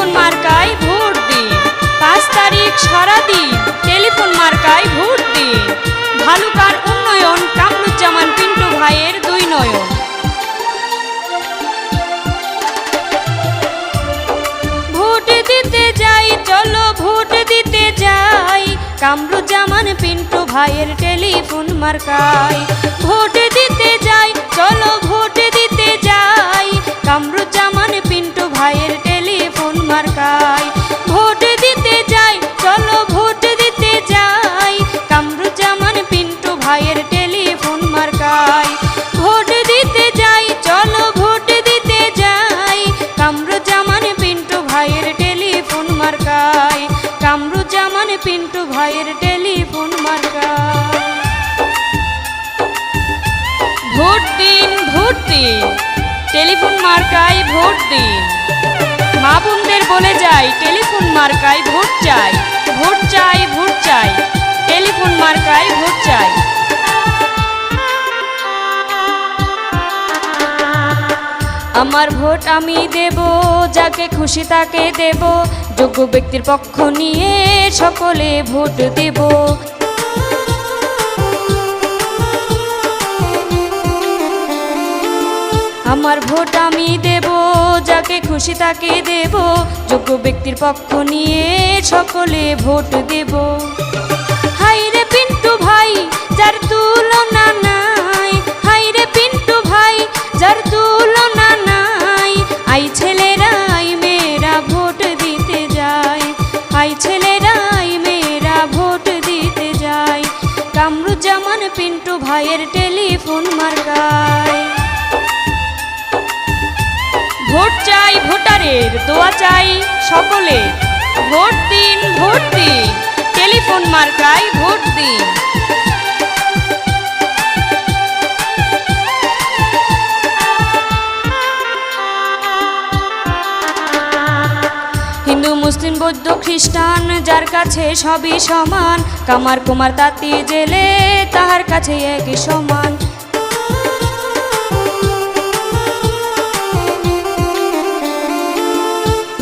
Telephone মার্কায় vote দিন। 5 তারিখ সারাদিন টেলিফোন মার্কায় ভোট দিন। ভালুকার উন্নয়ন কামরুজ্জামান পিন্টু ভাইয়ের 2 নয়ন। ভোট দিতে যাই, চলো ভোট দিতে যাই, কামরুজ্জামান পিন্টু ভাইয়ের টেলিফোন মার্কায়। ভোট দিতে যাই, চলো ভোট দিতে যাই, কামরুজ্জামান পিন্টু ভাইয়ের টেলিফোন মার্কায়। ভোট দিতে যাই, চলো ভোট দিতে যাই, কামরুজ্জামান পিন্টু ভাইয়ের টেলিফোন মার্কায়। ভোট দিতে যাই, চলো ভোট দিতে যাই, কামরুজ্জামান পিন্টু ভাইয়ের টেলিফোন মার্কায়। কামরুজ্জামান পিন্টু ভাইয়ের টেলিফোন মার্কায়। ভোট দিন, ভোট দিন, টেলিফোন মার্কায় ভোট দিন। মা বোনদের বলে যাই, টেলিফোন মার্কায় ভোট চাই, ভোট চাই, ভোট চাই, টেলিফোন মার্কায় ভোট চাই। আমার ভোট আমি দেব, যাকে খুশি তাকে দেব, যোগ্য ব্যক্তির পক্ষ নিয়ে সকলে ভোট দেব। আমার ভোট আমি দেব, যাকে খুশি তাকে দেব, যোগ্য ব্যক্তির পক্ষ নিয়ে সকলে ভোট দেব। হাইরে পিন্টু ভাই যার তুলনা নাই, হাইরে পিন্টু ভাই যার তুলনা নাই, আই ছেলেরা আই মেয়েরা ভোট দিতে যায়, আই ছেলেরা আই মেয়েরা ভোট দিতে যায়, কামরুজ্জামান পিন্টু ভাইয়ের টেলিফোন মার্কায়। ভোট চাই, ভোটারের দোয়া চাই সকলে, ভোট দিন, ভোট দিন, টেলিফোন মার্কায় ভোট দিন। হিন্দু মুসলিম বৌদ্ধ খ্রিস্টান যার কাছে সবই সমান, কামার কুমার তাঁতি জেলে তাহার কাছে একই সমান।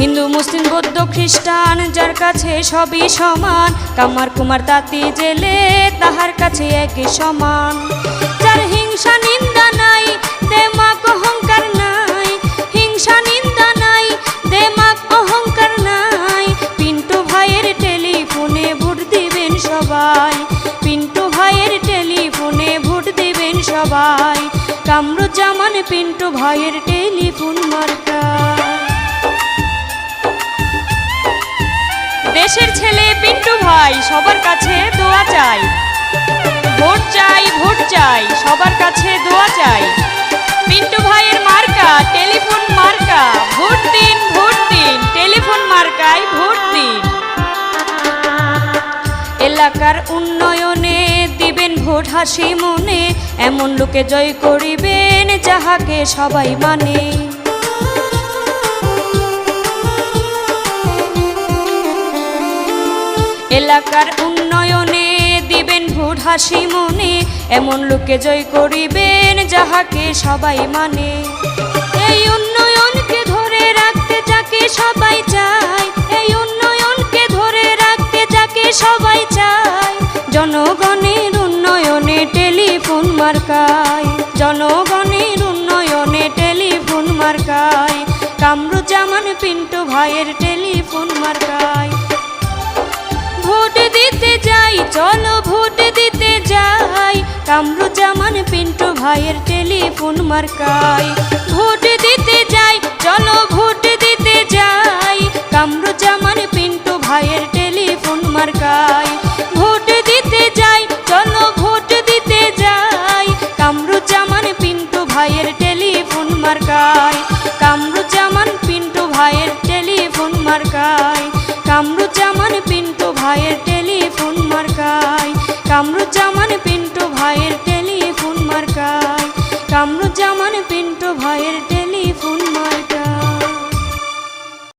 হিন্দু মুসলিম বৌদ্ধ খ্রিস্টান যার কাছে সবই সমান, কামার কুমার তাঁতি জেলে তাহার কাছে একই সমান। যার হিংসা নিন্দা নাই, দেমাক অহংকার নাই, হিংসা নিন্দা নাই, দেমাক অহংকার নাই, পিন্টু ভাইয়ের টেলিফোনে ভোট দিবেন সবাই, পিন্টু ভাইয়ের টেলিফোনে ভোট দিবেন সবাই, কামরুজ্জামান পিন্টু ভাইয়ের টেলিফোন মার্কায়। দেশের ছেলে পিন্টু ভাই সবার কাছে দোয়া চাই, ভোট চাই, ভোট চাই, সবার কাছে দোয়া চাই, পিন্টু ভাইয়ের মার্কা টেলিফোন মার্কা, ভোট দিন, ভোট দিন, টেলিফোন মার্কায় ভোট দিন। এলাকার উন্নয়নে দিবেন ভোট হাসি মনে, এমন লোকে জয় করিবেন যাহাকে সবাই মানে। এলাকার উন্নয়নে দিবেন ভোট হাসি মনে, এমন লোকে জয় করিবেন যাহাকে সবাই মানে। এই উন্নয়নকে ধরে রাখতে যাকে সবাই চায়, এই উন্নয়নকে ধরে রাখতে যাকে সবাই চায়, জনগণের উন্নয়নে টেলিফোন মার্কায়, জনগণের উন্নয়নে টেলিফোন মার্কায়, কামরুজ্জামান পিন্টু ভাইয়ের টেলিফোন মার্কায়। ভোট দিতে যাই, চলো ভোট দিতে যাই, কামরুজ্জামান পিন্টু ভাইয়ের টেলিফোন মার্কায়। ভোট দিতে যাই, চলো ভোট দিতে যাই, কামরুজ্জামান পিন্টু ভাইয়ের টেলিফোন